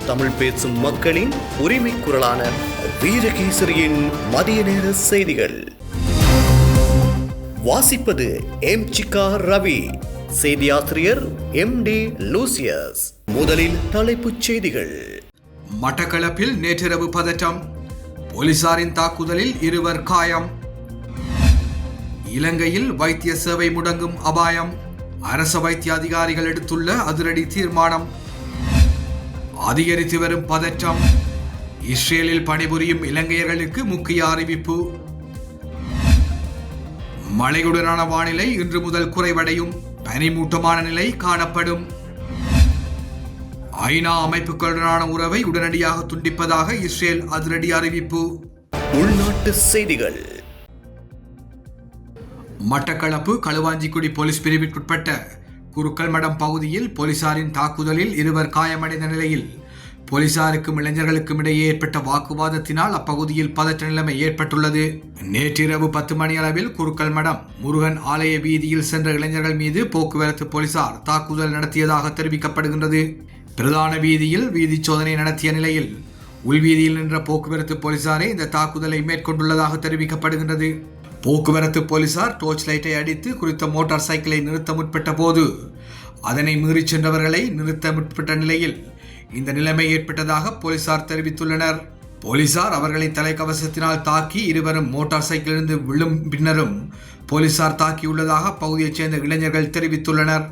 தமிழ் பேசும் மக்களின் உரிமை குரலான வீரகேசரியின் மதிய நேர செய்திகள். வாசிப்பது எம் சிக்கா ரவி, செய்தியாசிரியர் MD லூசியஸ். முதலில் தலைப்புச் செய்திகள். மட்டக்களப்பில் நேற்றிரவு பதற்றம், போலீசாரின் தாக்குதலில் 2 காயம். இலங்கையில் வைத்திய சேவை முடங்கும் அபாயம், அரச வைத்திய அதிகாரிகள் எடுத்துள்ள அதிரடி தீர்மானம். அதிகரித்து வரும் பதற்றம், இஸ்ரேலில் பணிபுரியும் இலங்கையர்களுக்கு முக்கிய அறிவிப்பு. மழையுடனான வானிலை இன்று முதல் குறைவடையும், பனிமூட்டமான நிலை காணப்படும். ஐநா அமைப்புகளுடனான உறவை உடனடியாக துண்டிப்பதாக இஸ்ரேல் அதிரடி அறிவிப்பு. உள்நாட்டு செய்திகள். மட்டக்களப்பு களுவாஞ்சிக்குடி போலீஸ் பிரிவிற்குட்பட்ட குருக்கள் மடம் பகுதியில் போலீசாரின் தாக்குதலில் 2 காயமடைந்த நிலையில் போலீசாருக்கும் இளைஞர்களுக்கும் இடையே ஏற்பட்ட வாக்குவாதத்தினால் அப்பகுதியில் பதற்ற நிலைமை ஏற்பட்டுள்ளது. நேற்றிரவு 10 மணி அளவில் குருக்கள் மடம் முருகன் ஆலய வீதியில் சென்ற இளைஞர்கள் மீது போக்குவரத்து போலீசார் தாக்குதல் நடத்தியதாக தெரிவிக்கப்படுகின்றது. பிரதான வீதியில் வீதி சோதனை நடத்திய நிலையில் உள்வீதியில் நின்ற போக்குவரத்து போலீசாரே இந்த தாக்குதலை மேற்கொண்டுள்ளதாக தெரிவிக்கப்படுகின்றது. போக்குவரத்து போலீசார் டார்ச் லைட்டை அடித்து குறித்த மோட்டார் சைக்கிளை நிறுத்த முற்பட்ட போது அதனை மீறி சென்றவர்களை நிறுத்த முற்பட்ட நிலையில் இந்த நிலைமை ஏற்பட்டதாக போலீசார் தெரிவித்துள்ளனர். போலீசார் அவர்களை தலைக்கவசத்தினால் தாக்கி இருவரும் மோட்டார் சைக்கிளிலிருந்து விழும் பின்னரும் போலீசார் தாக்கியுள்ளதாக பகுதியைச் சேர்ந்த இளைஞர்கள் தெரிவித்துள்ளனர்.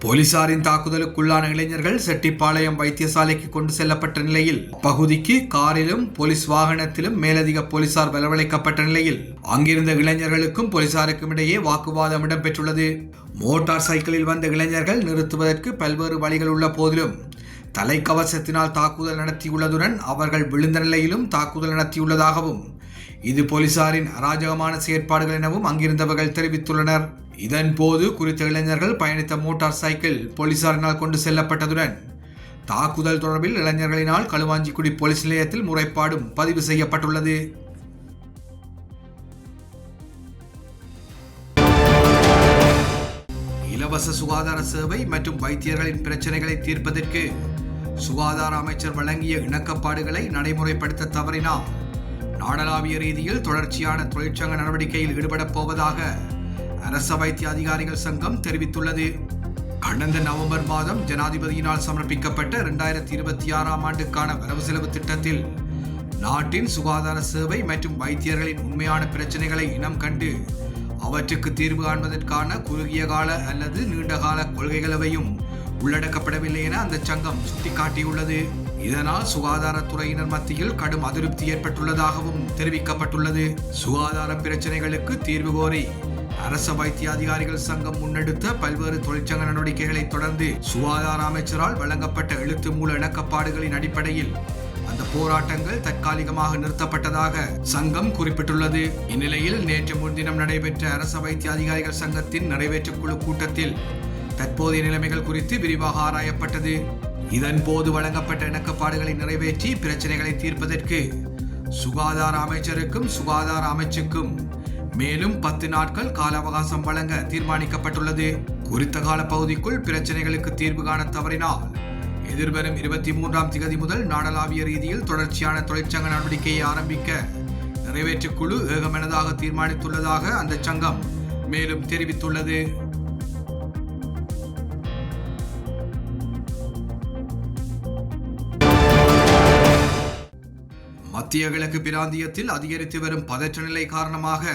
போலீசாரின் தாக்குதலுக்குள்ளான இளைஞர்கள் செட்டிப்பாளையம் வைத்தியசாலைக்கு கொண்டு செல்லப்பட்ட நிலையில் பகுதிக்கு காரிலும் போலீஸ் வாகனத்திலும் மேலதிக போலீசார் வரவழைக்கப்பட்ட நிலையில் அங்கிருந்த இளைஞர்களுக்கும் போலீசாருக்கும் இடையே வாக்குவாதம் இடம்பெற்றுள்ளது. மோட்டார் சைக்கிளில் வந்த இளைஞர்கள் நிறுத்துவதற்கு பல்வேறு வழிகள் உள்ள போதிலும் தலைக்கவசத்தினால் தாக்குதல் நடத்தியுள்ளதுடன் அவர்கள் விழுந்த நிலையிலும் தாக்குதல் நடத்தியுள்ளதாகவும் இது போலீசாரின் அராஜகமான செயற்பாடுகள் எனவும் அங்கிருந்தவர்கள் தெரிவித்துள்ளனர். இதன் போது குறித்த இளைஞர்கள் பயணித்த மோட்டார் சைக்கிள் போலீசாரினால் கொண்டு செல்லப்பட்டதுடன் தாக்குதல் தொடர்பில் இளைஞர்களினால் களுவாஞ்சிக்குடி போலீஸ் நிலையத்தில் முறைப்பாடும் பதிவு செய்யப்பட்டுள்ளது. இலவச சுகாதார சேவை மற்றும் வைத்தியர்களின் பிரச்சனைகளை தீர்ப்பதற்கு சுகாதார அமைச்சர் வழங்கிய இணக்கப்பாடுகளை நடைமுறைப்படுத்த தவறினால் நாடளாவிய ரீதியில் தொடர்ச்சியான தொழிற்சங்க நடவடிக்கையில் ஈடுபடப் போவதாக அரச வைத்திய அதிகாரிகள் சங்கம் தெரிவித்துள்ளது. கடந்த நவம்பர் மாதம் ஜனாதிபதியினால் சமர்ப்பிக்கப்பட்ட 2026ஆம் ஆண்டுக்கான வரவு செலவு திட்டத்தில் நாட்டின் சுகாதார சேவை மற்றும் வைத்தியர்களின் உண்மையான பிரச்சனைகளை இனம் கண்டு அவற்றுக்கு தீர்வு காண்பதற்கான குறுகிய கால அல்லது நீண்டகால கொள்கைகளவையும் உள்ளடக்கப்படவில்லை என அந்த சங்கம் சுட்டிக்காட்டியுள்ளது. இதனால் சுகாதாரத்துறையினர் மத்தியில் கடும் அதிருப்தி ஏற்பட்டுள்ளதாகவும் தெரிவிக்கப்பட்டுள்ளது. சுகாதார பிரச்சனைகளுக்கு தீர்வு கோரி அரச வைத்திய அதிகாரிகள் சங்கம் முன்னெடுத்த பல்வேறு தொழிற்சங்க நடவடிக்கைகளை தொடர்ந்து சுகாதார அமைச்சரால் வழங்கப்பட்ட எழுத்து மூல இணக்கப்பாடுகளின் அடிப்படையில் அந்த போராட்டங்கள் தற்காலிகமாக நிறுத்தப்பட்டதாக சங்கம் குறிப்பிட்டுள்ளது. இந்நிலையில் நேற்று முன்தினம் நடைபெற்ற அரச வைத்திய அதிகாரிகள் சங்கத்தின் நிறைவேற்றுக்குழு கூட்டத்தில் தற்போதைய நிலைமைகள் குறித்து விரிவாக ஆராயப்பட்டது. இதன் போது வழங்கப்பட்ட இணக்கப்பாடுகளை நிறைவேற்றி பிரச்சனைகளை தீர்ப்பதற்கு சுகாதார அமைச்சருக்கும் சுகாதார அமைச்சுக்கும் மேலும் 10 நாட்கள் கால அவகாசம் வழங்க தீர்மானிக்கப்பட்டுள்ளது. குறித்த கால பகுதிக்குள் பிரச்சனைகளுக்கு தீர்வு காண தவறினால் எதிர்வரும் 23ஆம் திகதி முதல் நாடளாவிய ரீதியில் தொடர்ச்சியான தொழிற்சங்க நடவடிக்கையை ஆரம்பிக்க நிறைவேற்றுக்குழு ஏகமனதாக தீர்மானித்துள்ளதாக அந்த சங்கம் மேலும் தெரிவித்துள்ளது. மத்திய கிழக்கு பிராந்தியத்தில் அதிகரித்து வரும் பதற்ற நிலை காரணமாக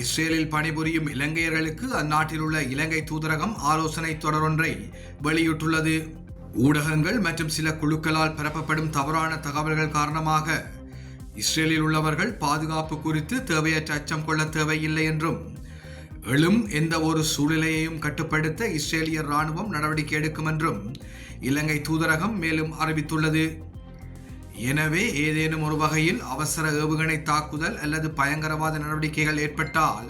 இஸ்ரேலில் பணிபுரியும் இலங்கையர்களுக்கு அந்நாட்டில் உள்ள இலங்கை தூதரகம் ஆலோசனை தொடரொன்றை வெளியிட்டுள்ளது. ஊடகங்கள் மற்றும் சில குழுக்களால் பரப்பப்படும் தவறான தகவல்கள் காரணமாக இஸ்ரேலில் உள்ளவர்கள் பாதுகாப்பு குறித்து தேவையற்ற அச்சம் கொள்ள தேவையில்லை என்றும் எழும் எந்த ஒரு சூழ்நிலையையும் கட்டுப்படுத்த இஸ்ரேலிய இராணுவம் நடவடிக்கை எடுக்கும் என்றும் இலங்கை தூதரகம் மேலும் அறிவித்துள்ளது. எனவே ஏதேனும் ஒரு வகையில் அவசர ஏவுகணை தாக்குதல் அல்லது பயங்கரவாத நடவடிக்கைகள் ஏற்பட்டால்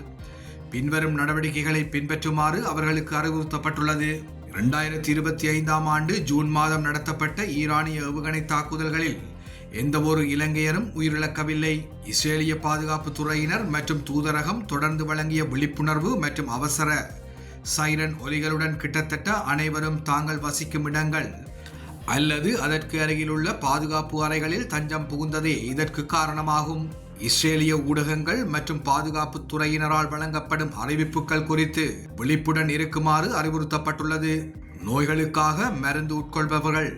பின்வரும் நடவடிக்கைகளை பின்பற்றுமாறு அவர்களுக்கு அறிவுறுத்தப்பட்டுள்ளது. 2025ஆம் ஆண்டு ஜூன் மாதம் நடத்தப்பட்ட ஈரானிய ஏவுகணை தாக்குதல்களில் எந்த ஒரு இலங்கையரும் உயிரிழக்கவில்லை. இஸ்ரேலிய பாதுகாப்பு துறையினர் மற்றும் தூதரகம் தொடர்ந்து வழங்கிய விழிப்புணர்வு மற்றும் அவசர சைரன் ஒலிகளுடன் கிட்டத்தட்ட அனைவரும் தாங்கள் வசிக்கும் இடங்கள் அல்லது அதற்கு அருகிலுள்ள பாதுகாப்பு அறைகளில் தஞ்சம் புகுந்ததே இதற்கு காரணமாகும். இஸ்ரேலிய ஊடகங்கள் மற்றும் பாதுகாப்பு துறையினரால் வழங்கப்படும் அறிவிப்புகள் குறித்து விழிப்புடன் இருக்குமாறு அறிவுறுத்தப்பட்டுள்ளது. நோய்களுக்காக மருந்து உட்கொள்பவர்கள்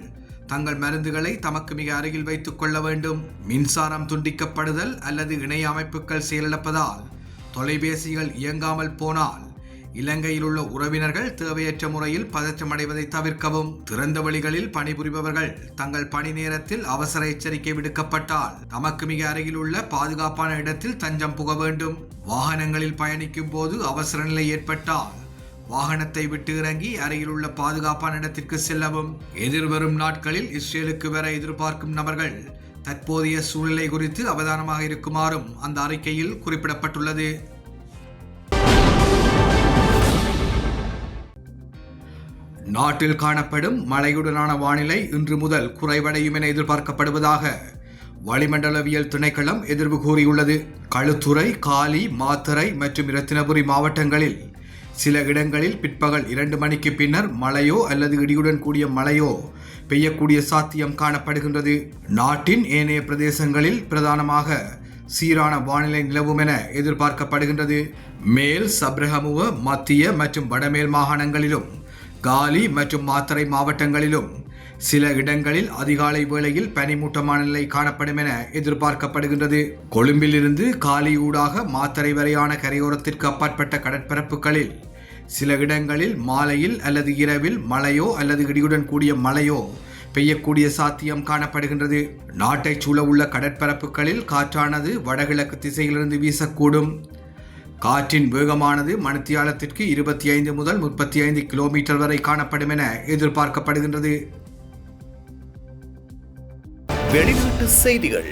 தங்கள் மருந்துகளை தமக்கு மிக அருகில் வைத்துக் கொள்ள வேண்டும். மின்சாரம் துண்டிக்கப்படுதல் அல்லது இணைய அமைப்புகள் செயலிழப்பதால் தொலைபேசிகள் இயங்காமல் போனால் இலங்கையில் உள்ள உறவினர்கள் தேவையற்ற முறையில் பதற்றமடைவதை தவிர்க்கவும். திறந்த வழிகளில் பணிபுரிபவர்கள் தங்கள் பணி நேரத்தில் அவசர எச்சரிக்கை விடுக்கப்பட்டால் தமக்கு மிக அருகில் உள்ள பாதுகாப்பான இடத்தில் தஞ்சம் புக வேண்டும். வாகனங்களில் பயணிக்கும் போது அவசர நிலை ஏற்பட்டால் வாகனத்தை விட்டு இறங்கி அருகில் உள்ள பாதுகாப்பான இடத்திற்கு செல்லவும். எதிர்வரும் நாட்களில் இஸ்ரேலுக்கு வர எதிர்பார்க்கும் நபர்கள் தற்போதைய சூழ்நிலை குறித்து அவதானமாக இருக்குமாறும் அந்த அறிக்கையில் குறிப்பிடப்பட்டுள்ளது. நாட்டில் காணப்படும் மழையுடனான வானிலை இன்று முதல் குறைவடையும் என எதிர்பார்க்கப்படுவதாக வளிமண்டலவியல் திணைக்களம் எதிர்வு கூறியுள்ளது. களுத்துறை, காலி, மாத்தறை மற்றும் இரத்தினபுரி மாவட்டங்களில் சில இடங்களில் பிற்பகல் 2 மணிக்கு பின்னர் மழையோ அல்லது இடியுடன் கூடிய மழையோ பெய்யக்கூடிய சாத்தியம் காணப்படுகின்றது. நாட்டின் ஏனைய பிரதேசங்களில் பிரதானமாக சீரான வானிலை நிலவும் என எதிர்பார்க்கப்படுகின்றது. மேல் சப்ரகமுவ, மத்திய மற்றும் வடமேல் மாகாணங்களிலும் காலி மற்றும் மாத்தறை மாவட்டங்களிலும் சில இடங்களில் அதிகாலை வேளையில் பனிமூட்டமான நிலை காணப்படும் என எதிர்பார்க்கப்படுகின்றது. கொழும்பிலிருந்து காலி ஊடாக மாத்தறை வரையான கரையோரத்திற்கு அப்பாற்பட்ட கடற்பரப்புகளில் சில இடங்களில் மாலையில் அல்லது இரவில் மழையோ அல்லது இடியுடன் கூடிய மழையோ பெய்யக்கூடிய சாத்தியம் காணப்படுகின்றது. நாட்டைச் சூழ உள்ள கடற்பரப்புகளில் காற்றானது வடகிழக்கு திசையிலிருந்து வீசக்கூடும். காற்றின் வேகமானது மணித்தியாலத்திற்கு 25 முதல் 35 கிலோமீட்டர் வரை காணப்படும் என எதிர்பார்க்கப்படுகின்றது. வெளிநாட்டு செய்திகள்.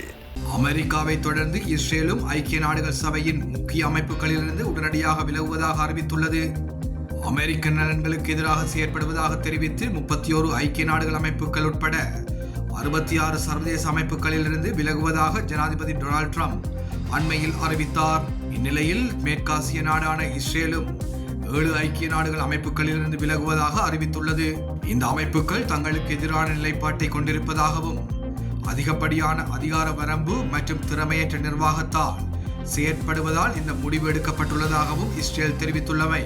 அமெரிக்காவை தொடர்ந்து இஸ்ரேலும் ஐக்கிய நாடுகள் சபையின் முக்கிய அமைப்புகளிலிருந்து உடனடியாக விலகுவதாக அறிவித்துள்ளது. அமெரிக்க நலன்களுக்கு எதிராக செயற்படுவதாக தெரிவித்து 31 ஐக்கிய நாடுகள் அமைப்புகள் உட்பட 66 சர்வதேச அமைப்புகளிலிருந்து விலகுவதாக ஜனாதிபதி டொனால்ட் ட்ரம்ப் அண்மையில் அறிவித்தார். இந்நிலையில் மேற்காசிய நாடான இஸ்ரேலும் 7 ஐக்கிய நாடுகள் அமைப்புகளிலிருந்து விலகுவதாக அறிவித்துள்ளது. இந்த அமைப்புகள் தங்களுக்கு எதிரான நிலைப்பாட்டை கொண்டிருப்பதாகவும் அதிகப்படியான அதிகார வரம்பு மற்றும் திறமையற்ற நிர்வாகத்தால் செயற்படுவதால் இந்த முடிவு எடுக்கப்பட்டுள்ளதாகவும் இஸ்ரேல் தெரிவித்துள்ளமை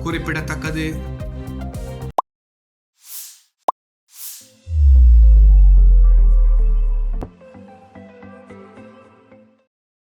குறிப்பிடத்தக்கது.